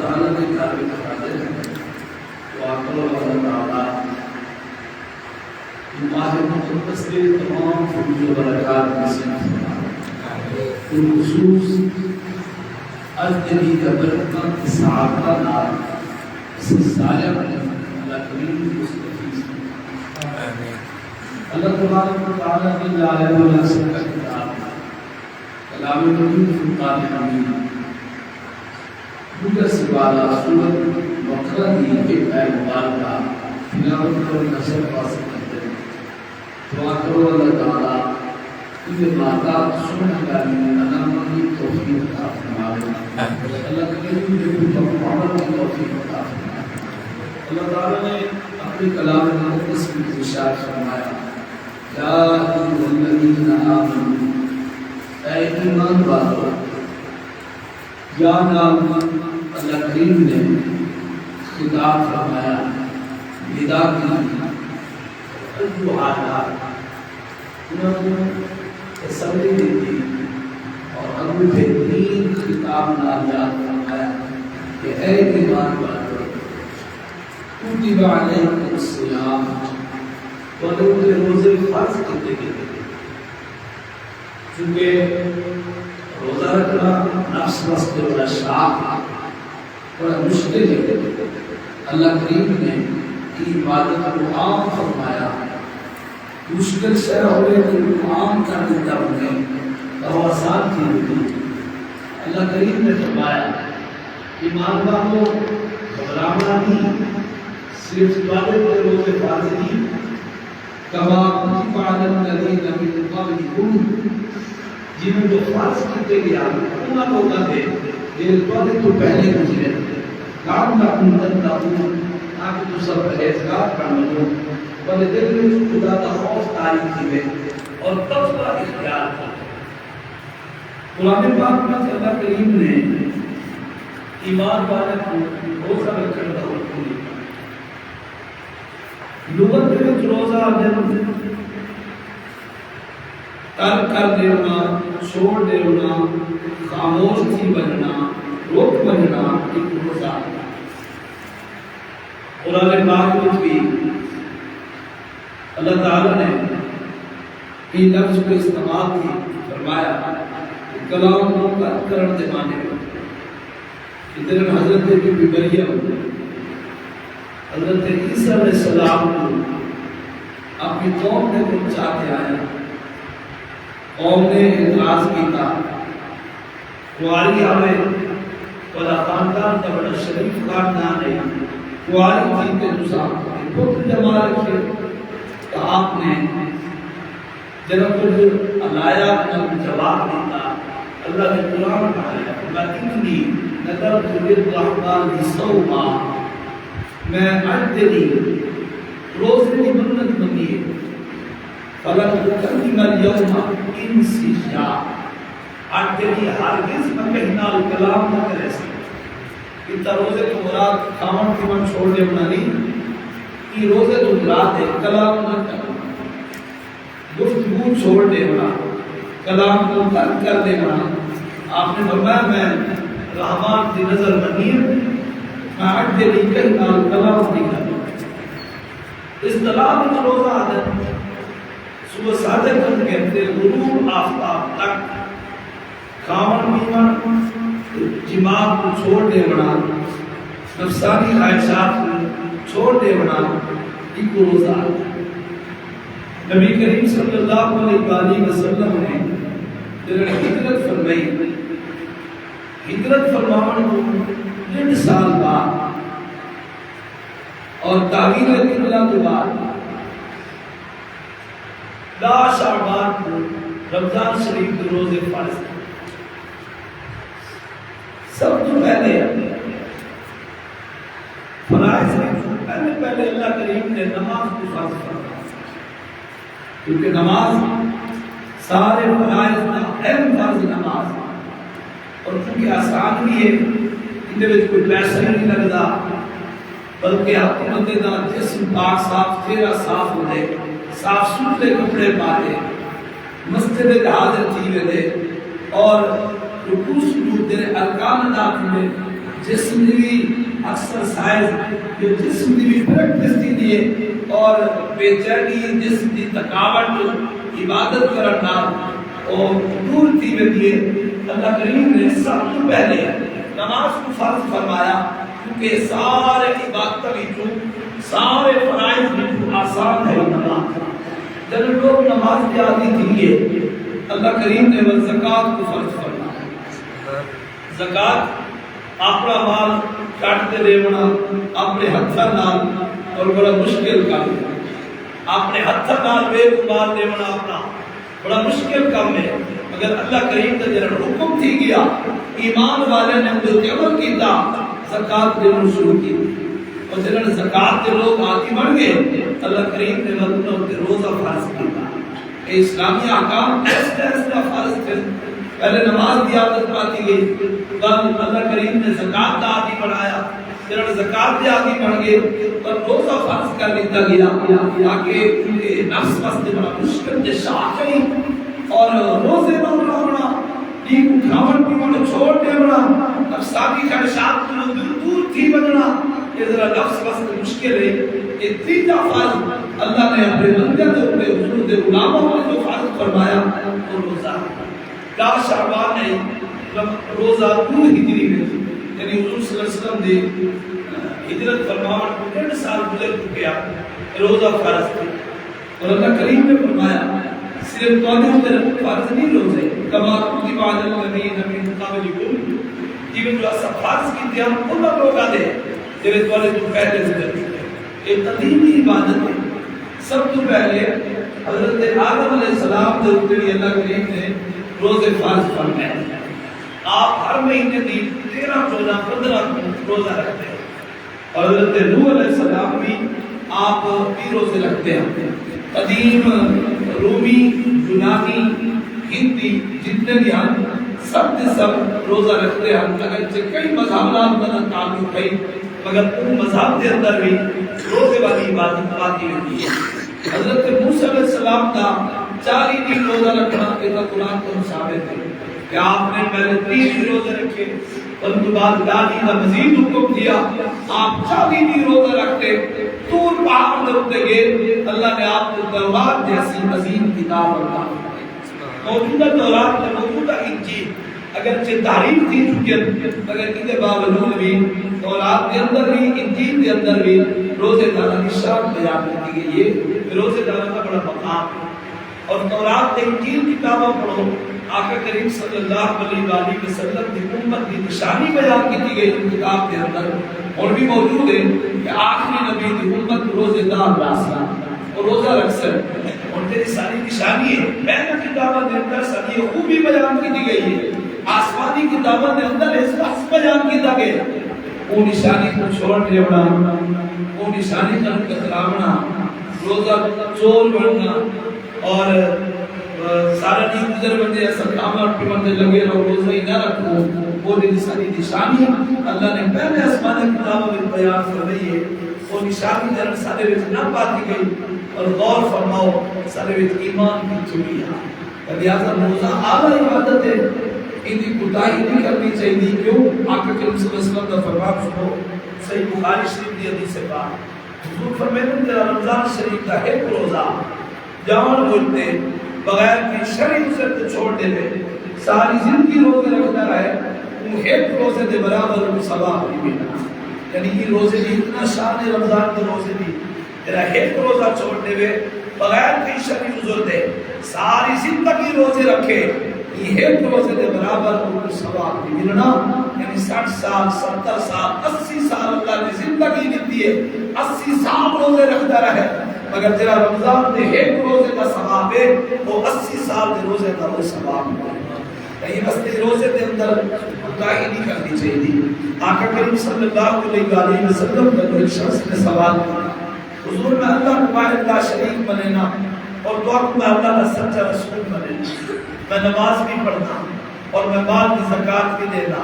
تعالیٰ نے تعریف کرتے ہیں تو آقا اللہ تعالیٰ ماہ مقدس کے تمام فضل و برکات نصیب فرمائے، بالخصوص اجلی برکت سعادت نال اس سایہ میں اللہ کریم اس اللہ تبارک و تعالیٰ کی لا الہ الا اللہ کا کتاب کلام مبین فرقان حمید مجھے سوالا سورت بقرہ کی ایک آیت مبارکہ تلاوت کرو نشر حاصل کرتے ہیں۔ دعا کرو اللہ تعالیٰ یہ باتات سننے کا عمل کی توفیق عطا فرمائے، اللہ کریم جو کچھ عمل کی توفیق عطا فرمائے۔ اللہ تعالیٰ نے اپنے کلام مقدس میں ارشاد فرمایا یا ایھا الذین آمنوا، اے ایمان والو، یا نام اللہ کریم نے خطاب فرمایا، ندا کی انہوں نے تسلی دی تھی اور ابو بہترین خطاب نازل فرمایا کہ اے ایمان والو کتب علیکم الصیام، تمہیں روزے فرض کیے گئے، چونکہ روزہ رکھنا نفس واسطے بڑا شاق بڑا مشکل ہے۔ اللہ کریم نے عبادت کو عام فرمایا، مشکل شے ہوئے تو عام کر دیتا انہیں اور آسان کی ہوئی۔ اللہ کریم نے فرمایا ایمان والو گھبرانا نہیں، صرف تمہارے پر روزے فرض نہیں، کما کتب علی الذین من قبلکم، جنہیں جو فرض کیے گیا انہوں لوگوں نے دل پر تو پہلے گزرے کام لکم تتقون، تاکہ تو سب پرہیزگار بنو، بلے دل میں خدا کا خوف تاریخ تھی اور تقوی اختیار کر۔ قرآن پاک میں اللہ کریم نے ایمان والے کو روزہ رکھنے کا حکم دیا۔ لغت میں روزہ ترک کر دینا، چھوڑ دینا، خاموش تھی بننا، روک بننا، ایک روزہ۔ قرآن پاک میں بھی اللہ تعالیٰ نے یہ لفظ کو استعمال کی، فرمایا کہ کلام کو ترک کرنے دے مانے میں ادھر حضرت بی بی مریم حضرت عیسیٰ علیہ السلام کو اپنی قوم نے پہنچا کے آیا، قوم نے اعتراض کیتا، کواری آوے ولا خاندان کا بڑا شریف خاندان ہے، کواری تھی کہ دوسرا بہت جمع رکھے، تو آپ نے جنب کچھ علایا اپنا جواب دیتا۔ اللہ نے قرآن کہا لکنی نذرت للرحمن صوما، میں اجلی روزے کی منت منگی ہے، فلن اکلم اليوم انسیا، اجلی ہرگز میں کہنا کلام نہ کرے سکتا۔ اتنا روزے تو مراد کھاون پیون چھوڑ دے بنا نہیں، یہ روزے تو مراد ہے کلام نہ کرنا، گفتگو چھوڑ دے بنا، کلام کو ترک کر دے بنا۔ آپ نے فرمایا میں رحمان کی نظر بنی میں اجلی کہنا کلام نہیں کرنا۔ اصطلاح میں روزہ عادت صبح صادق کر کہتے غروب آفتاب تک کھاون پیون جماع کو چھوڑ دے بنا، نفسانی خواہشات کو چھوڑ دے بنا، ایک روزہ۔ نبی کریم صلی اللہ علیہ وسلم نے ہجرت فرمائی، ہجرت فرمانے کو 1.5 سال بعد اور تغییر قبلہ کے بعد 10 شعبان کو رمضان شریف کے روزے فرض تھے۔ سب تو پہلے فرائض پہلے اللہ کریم نے نماز کو فرض فرمایا، کیونکہ نماز سارے فرائض کا اہم فرض نماز، اور چونکہ آسان بھی ہے، اندر کوئی پیسہ نہیں لگتا، بلکہ بندے کا جسم پاک صاف، چہرہ صاف ہو دے، صاف ستھرے کپڑے پا دے، مسجد حاضر تھی دے، اور رکوع سجود دے، ارکان ادا کرے، جسم دی بھی ایکسرسائز جو جسم دی بھی پریکٹس دی ہے اور بے چینی جسم دی تھکاوٹ عبادت کرنا اور دور تھی ویندی ہے۔ اللہ کریم نے سب تو پہلے نماز کو فرض فرمایا کیونکہ سارے عبادت وچوں سارے فرائض وچوں آسان ہے نماز۔ جب لوگ نماز کی عادی تھی اللہ کریم نے زکات کو فرض فرمایا۔ زکات اپنا مال کٹ کے دینا اپنے ہاتھوں نال اور بڑا مشکل کام ہے۔ اپنے ہاتھوں نال بے مال دینا اپنا بڑا مشکل کام ہے، مگر اللہ کریم کا جب حکم تھی گیا ایمان والے نے اندر عمل کیتا زکات دینا شروع کی اور جنہوں زکات کے لوگ عادی بن گئے اللہ کریم نے انہوں نے روزہ فرض کیا۔ اسلامی احکام ایسا ایسا فرض تھے، پہلے نماز کی عادت پاتی گئی، بعد اللہ کریم نے زکات کا عادی بنایا، جنہوں زکات کے عادی بن گئے اور روزہ فرض کر دیتا گیا تاکہ نفس واسطے بڑا مشکل کے شاہ اور روزے نہ اٹھانا نیک کھاون پیون چھوڑ دینا نفساتی خواہشات کو دور تھی بننا یہ ذرا نفس واسطے مشکل ہے۔ یہ تیجا فرض اللہ نے اپنے بندے کے اوپر حضور دے غلاموں پر جو فرض فرمایا وہ روزہ کا شعبان ہے روزہ 2 ہجری میں یعنی حضور صلی اللہ علیہ وسلم نے ہجرت فرماون کو 1.5 سال گزر چکے روزہ فرض تھے اور اللہ کریم نے فرمایا صرف تو فرض نہیں روزے کما کتب علی الذین من قبلکم جن جو سب فرض کی تھی ہم ان لوگوں دے جنہیں تو پہلے سے ایک قدیمی عبادت ہے۔ سب تو پہلے حضرت آدم علیہ السلام کے اوپر اللہ کریم نے روزے فرض فرمائے۔ آپ ہر مہینے دی 13 14 15 روزہ رکھتے ہیں اور حضرت نوح علیہ السلام بھی آپ بھی روزے رکھتے ہیں۔ قدیم رومی یونانی ہندی جتنے بھی ہیں سب کے سب روزہ رکھتے ہیں، اگرچہ کئی مذہب کا تعلق ہے مگر ان مذہب کے اندر بھی روزے والی عبادت پاتی ہوتی ہے۔ حضرت موسیٰ علیہ السلام کا 40 دن روزہ رکھنا ایک قرآن کو ثابت ہے کہ آپ نے پہلے 30 دن روزے رکھے اور اس کے بعد دانی کا مزید حکم دیا آپ 40 دن روزہ رکھتے طور پہاڑ پر اٹھتے گئے۔ اللہ نے آپ کو تورات جیسی عظیم کتاب عطا موجودہ تورات میں موجودہ انجیل اگرچہ تحریف تھی چکی مگر ان کے باوجود بھی تورات کے اندر بھی انجیل کے اندر بھی روزے داروں کی شان بیان کی گئی ہے۔ روزے داروں کا بڑا مقام ہے اور تورات کے انجیل کتابوں پڑھو آقا کریم صلی اللہ علیہ وآلہ وسلم کی امت کی نشانی بیان کی گئی ان کتاب کے اندر اور بھی موجود ہے کہ آخری نبی کی امت روزے دار راسنا اور روزہ رکھ سر اور تیری ساری نشانی ہے۔ پہلے کتابوں کے اندر ساری خوبی بیان کی گئی ہے، آسمانی کتابوں کے اندر اس بیان کیا گیا وہ نشانی کو چھوڑ دینا وہ نشانی کا کتراونا روزہ چور بننا اور سارا نہیں گزر بندے ایسا کامر پہ بندے لگے رہو روزہ ہی نہ رکھو وہ ساری نشانی اللہ نے پہلے آسمانی کتابوں میں بیان کر رہی ہے۔ وہ نشانی جنہاں سارے وچ نہ پاتی گئی اور غور فرماؤ سارے وچ ایمان کی چڑی ہے لہذا روزہ اعلیٰ عبادت ہے ان کی کوتاہی نہیں کرنی چاہیے۔ کیوں آقا کریم صلی اللہ علیہ وسلم کا فرمان سنو صحیح بخاری شریف کی حدیث سے بات حضور فرماتے ہیں رمضان شریف کا ایک روزہ جان بولتے بغیر کی شرعی عذر چھوڑ دے ساری زندگی روزے رکھتا رہے وہ ایک روزے دے برابر ثواب نہیں ملنا۔ یعنی یہ روزے بھی اتنا شان ہے رمضان کے روزے بھی تیرا ایک روزہ چھوڑ دے بغیر کی شرعی عذر دے ساری زندگی روزے رکھے یہ ایک روزے دے برابر کو ثواب نہیں ملنا۔ یعنی 60 سال 70 سال 80 سال اللہ نے زندگی دیتی ہے 80 سال روزے رکھتا رہے مگر تیرا رمضان دے ایک روزے کا ثواب ہے وہ 80 سال دے روزے کا وہ ثواب ہے۔ کہیں بس روزے دے اندر کوتاہی نہیں کرنی چاہیے۔ آقا کریم صلی اللہ علیہ وآلہ وسلم کا ایک شخص نے سوال کیا حضور میں اللہ کو واحد لا شریک بننا اور دعا میں اللہ کا سچا رسول بننا، میں نماز بھی پڑھنا اور میں مال کی زکات بھی دینا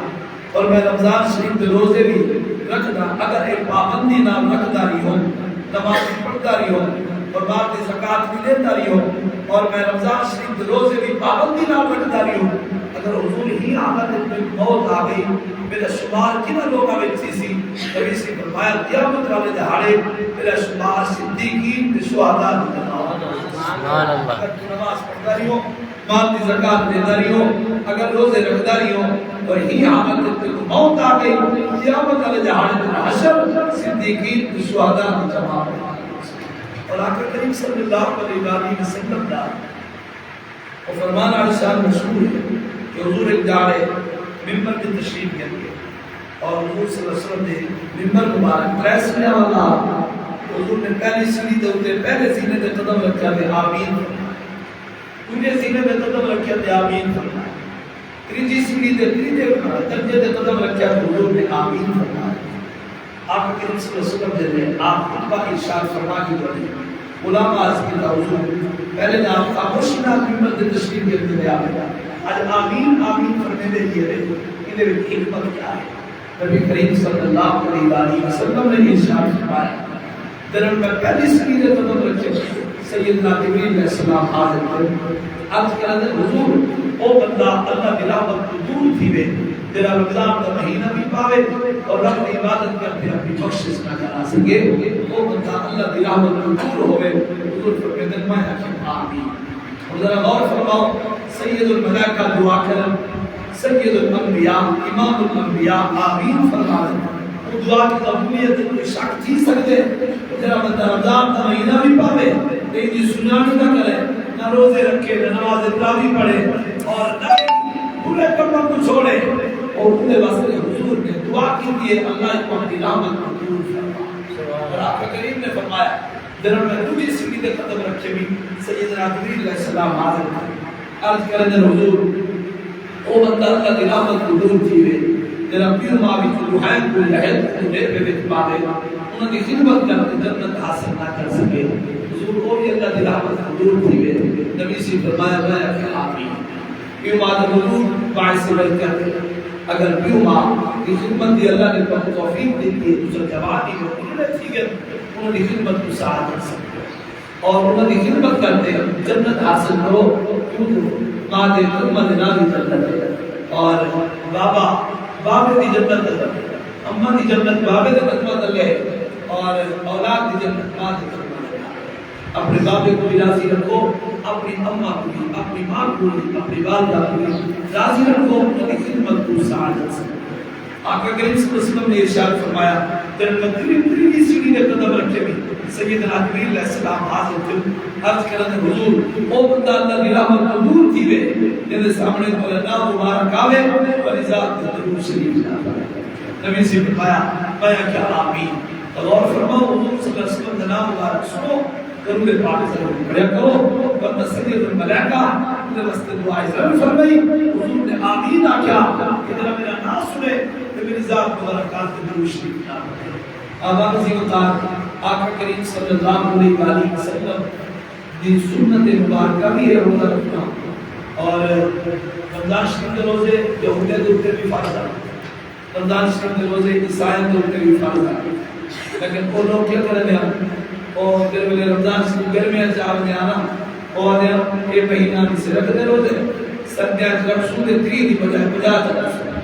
اور میں رمضان شریف کے روزے بھی رکھنا اگر ایک پابندی نام رکھتا رہی ہوں نماز بھی پڑھتا رہی ہوں اور مال کی زکات بھی دیتا رہی ہوں اور میں رمضان شریف کے روزے بھی پابندی نام رکھتا رہی ہوں اگر حضور ہی آمد میں موت آ گئی میرا شمار کنا لوگا میں سی نبی سے فرمایا قیامت والے دہاڑے میرا شمار صدیقین تے شہداء دی سبحان اللہ. اگر تو نماز پڑھتا رہی ہو، مال کی زکات دیتا رہی ہو، اگر روزے رکھتا رہی ہو اور ہی آمد میں موت آ گئی قیامت والے دہاڑے میرا حشر صدیقین تے شہداء دی جماعت. اور آقا کریم صلی اللہ علیہ وسلم دا اور فرمانا شان مشہور ہے کہ حضور ایک جاڑے ممبر کی تشریف کرتے اور حضور صلی اللہ علیہ وسلم نے ممبر مبارک پریس میں والا حضور نے پہلی سیڑھی دے ہوتے پہلے سینے دے قدم رکھا دے آمین انہیں سینے دے قدم رکھا دے آمین فرمایا. تریجی سیڑھی دے تریجے درجے دے قدم رکھا دے حضور نے آمین فرمایا. آپ کریم صلی اللہ علیہ وسلم نے آپ خطبہ ارشاد فرما کی بڑی غلام آز کی حضور پہلے نے آپ خاموشی نہ ممبر دے تشریف کرتے دے آگیا آج آمین آمین فرمے دے لیے رہے انہیں بھی حکمت کیا ہے. نبی کریم صلی اللہ علیہ وسلم نے ارشاد فرمایا درن میں پہلی سیڑھی دے قدم رکھے سیدنا جبریل علیہ السلام حاضر کرے عرض کرنے حضور او بندہ اللہ کی رحمت کو دور تھی وے تیرا رمضان کا مہینہ بھی پاوے اور رب کی عبادت کرتے اپنی بخشش نہ کرا سکے وہ بندہ اللہ کی رحمت کو دور ہوئے حضور فرماتے ہیں میں کہ آمین. اور ذرا غور فرماؤ سید الملائکہ دعا کرن سید الانبیاء امام الانبیاء آمین فرمائے وہ دعا کی قبولیت کوئی شک تھی سکتے تیرا بندہ رمضان کا مہینہ بھی پاوے لیکن سنانی نہ کرے نہ روزے رکھے نہ نماز تراویح پڑھے اور نہ پورے کاموں کو چھوڑے اور انہیں واسطے حضور نے دعا کی دیئے اللہ کو اپنی رحمت منظور فرما. اور آقا کریم نے فرمایا جنہوں میں دوسری سیڑھی دے قدم رکھے بھی سیدنا جبریل علیہ السلام حاضر تھے عرض کرنے حضور او بندہ اللہ کی رحمت کو دور کیے جنہاں پیو ماوی کو روحین کو لہت کو دیر پہ بیت پاوے انہوں نے خدمت کرتے جنت حاصل نہ کر سکے حضور کو بھی اللہ کی رحمت کو دور کیے نبی سے فرمایا میں کہ آمین. پیو ماں حضور باعث بل کرتے اگر پیو ماں کی خدمت دی اللہ نے توفیق دیتی ہے دوسرا جوانی کو انہوں نے ٹھیک ہے انہوں نے خدمت کو ساتھ کر سکتے اور انہوں نے خدمت کرتے جنت حاصل کرو کیوں ماں دے خدمت نہ دی جنت اور بابے دی جنت اماں دی جنت بابے دی خدمت اللہ اور اولاد دی جنت ماں دی خدمت اپنے بابے کو بھی راضی رکھو اپنی اماں کو بھی اپنی ماں کو بھی اپنی والدہ کو بھی راضی رکھو انہیں خدمت کو سعادت سے. آقا کریم صلی اللہ علیہ وسلم نے ارشاد فرمایا جنت تیری سیڑھی نے قدم رکھے بھی سیدنا جبریل علیہ السلام حاضر تھے عرض کرنے حضور او بندہ اللہ کی رحمت کو دور تھی وے جنہیں سامنے کو اللہ مبارک آوے اور ذات ضرور شریف نہ پڑے. نبی سے فرمایا میں کیا آمین. اور فرماؤ حضور صلی اللہ علیہ وسلم کا نام مبارک سنو درود پاک ضرور پڑھا کرو ورنہ سید الملائکہ نے واسطے دعائیں ضرور فرمائی حضور نے آمین آکھا کہ ذرا میرا نام سنے تو میری ذات مبارکات کو ضرور شریف نہ پڑے. آبا عظیم الطاعت آقا کریم صلی اللہ علیہ وسلم دی سنت مبارکہ بھی ہے روزہ رکھنا اور رمضان شریف کے روزے یہودیوں کے اوپر بھی فرض ہے رمضان شریف کے روزے عیسائیوں کے اوپر بھی فرض ہے لیکن وہ لوگ کیا کریں گے اور پھر ملے رمضان شریف گھر میں چار میں آنا اور یہ مہینہ بھی سے رکھ دے روزے سردیاں رکھ سوں دے 30 دی بجائے 50 تک رکھ سوں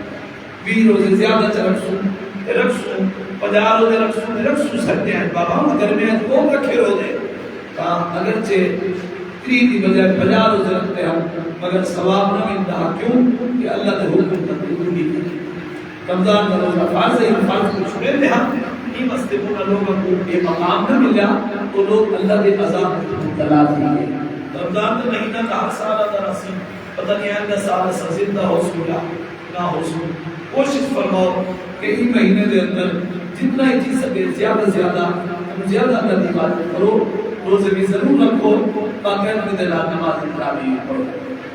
20 روزے زیادہ رکھ سوں 50 روزے رکھ سوں سردیاں بابا ہم گھر میں وہ رکھے روزے اگرچہ 30 دی بجائے 50 روزے رکھتے ہم مگر ثواب نہ ملتا کیوں کہ اللہ نے حکم تطبیق نہیں کی. رمضان کا روزہ فرض ہے فرض کو چھوڑے دے ہم مستقبل لوگوں کو یہ مقام نہ ملا تو لوگ اللہ کے عذاب میں مبتلا ہوئے. رمضان کا مہینہ کا ہر سال کا نصیب پتہ نہیں ہے سال سے زندہ ہو سکیا نہ ہو سکے. کوشش فرماؤ کہ ان مہینے کے اندر جتنا ہی چیز سکے زیادہ زیادہ اللہ کی عبادت کرو روزے بھی ضرور رکھو باقاعدہ دل نماز تراویح پڑھو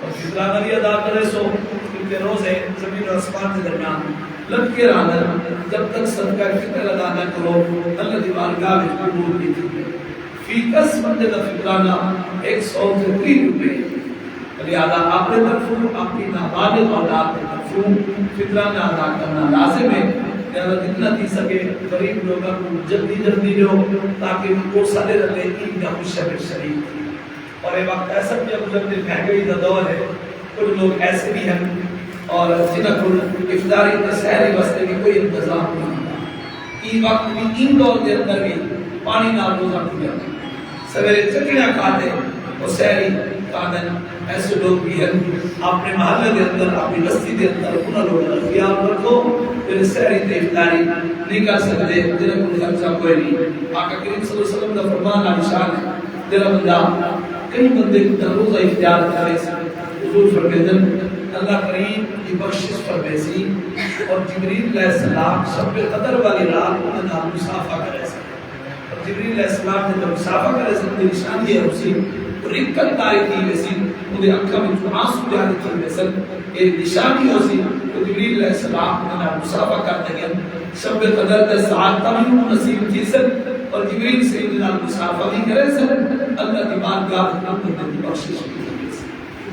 اور فطرانہ بھی ادا کرے سو کیونکہ روزے زمین اور آسمان کے درمیان لگ کے رہنا جب تک صدقہ فطر ادا نہ کرو اللہ کی بارگاہ میں قبول نہیں ہوگی. فی کس بندے کا فطرانہ 130 روپے لہذا اپنے طرفوں اپنی نابالغ اولاد کے طرفوں فطرانہ ادا کرنا لازم ہے. لہذا جتنا دی سکے غریب لوگوں کو جلدی دو تاکہ وہ سارے رہے عید کا خوشیاں شریک. اور یہ وقت ایسا بھی گزرتے مہنگائی کا دور ہے کچھ لوگ ایسے بھی ہیں اور جنہوں کو افطاری تسہری واسطے بھی کوئی انتظام نہیں ہوتا ای وقت بھی ان دور کے اندر بھی پانی نہ روزہ کیا سویرے چٹیاں کھاتے اور سہری کھاتے ایسے لوگ بھی ہیں اپنے محلے کے اندر اپنی بستی کے اندر انہاں لوگوں کا خیال رکھو پھر سہری تے افطاری نہیں کر سکتے جنہوں کو خرچہ کوئی نہیں آقا کریم صلی اللہ علیہ وسلم کا فرمان عالیشان ہے جنہوں بندہ کئی بندے کو روزہ اختیار کرے حضور فرمیدن اللہ کریم کی بخشش پر بیسی اور جبریل علیہ السلام شب قدر والی رات انہوں نے مسافہ کرے سکتے اور جبریل علیہ السلام نے جب مسافہ کرے سکتے نشان یہ اسی رکت داری تھی ویسی انہیں اکھا میں جو آنسو جاری تھی ویسن ایک نشانی ہوسی تو جبریل علیہ السلام نے مسافہ کرتے گئے شب قدر تے ساعت تمہیں نصیب تھی سن اور جبریل سے انہوں نے مسافہ بھی کرے سن اللہ کی بارگاہ کی بخشش کی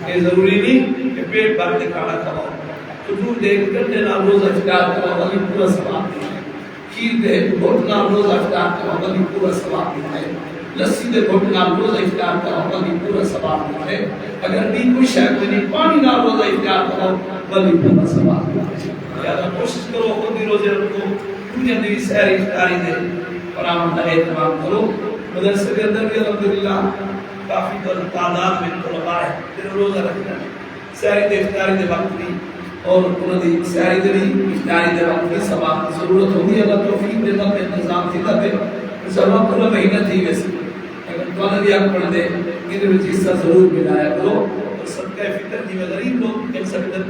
یہ ضروری نہیں کہ پیٹ بھر کے کھانا کھاؤ کھجور دے گھنٹے نال روزہ افطار کرو ولی پورا ثواب ملے کھیر دے گھٹ نال روزہ افطار کرو ولی پورا ثواب ملے لسی دے گھٹ نال روزہ افطار کرو ولی پورا ثواب ملے اگر بھی کوئی شے کوئی نہیں پانی نال روزہ افطار کرو ولی پورا ثواب ملے لہذا کوشش کرو خود بھی روزے رکھو دنیا دی سحر افطاری دے اور آمد کا اہتمام کرو مدرسے کے اندر بھی الحمدللہ کافی تعداد میں طلباء ہے پھر روزہ رکھنا سحری تے افطاری دے وقت بھی اور انہوں دی سحری دے بھی افطاری دے وقت بھی ثواب کی ضرورت ہوتی ہے اللہ توفیق دے وقت انتظام تھی تھا ثواب پورا مہینہ تھی ویسے اگر تو بھی آپ پڑھ دے کہ وچ حصہ ضرور ملایا کرو اور صدقہ فطر دی غریب لوگ کہہ سکتے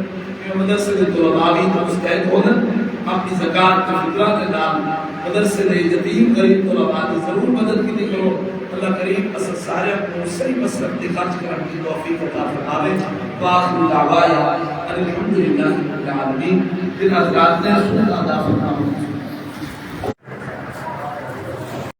کہ مدرسے دے طلباء بھی مستحق ہون اپنی زکات کے فطرہ کے نام مدرسے دے یتیم غریب طلباء کی ضرور مدد کی کرو اللہ کریم اصل سارے اپنے صحیح مسلک دے خرچ کرنے کی توفیق عطا فرماوے واخر دعوانا الحمدللہ رب العالمین جن حضرات نے سنت ادا فرمایا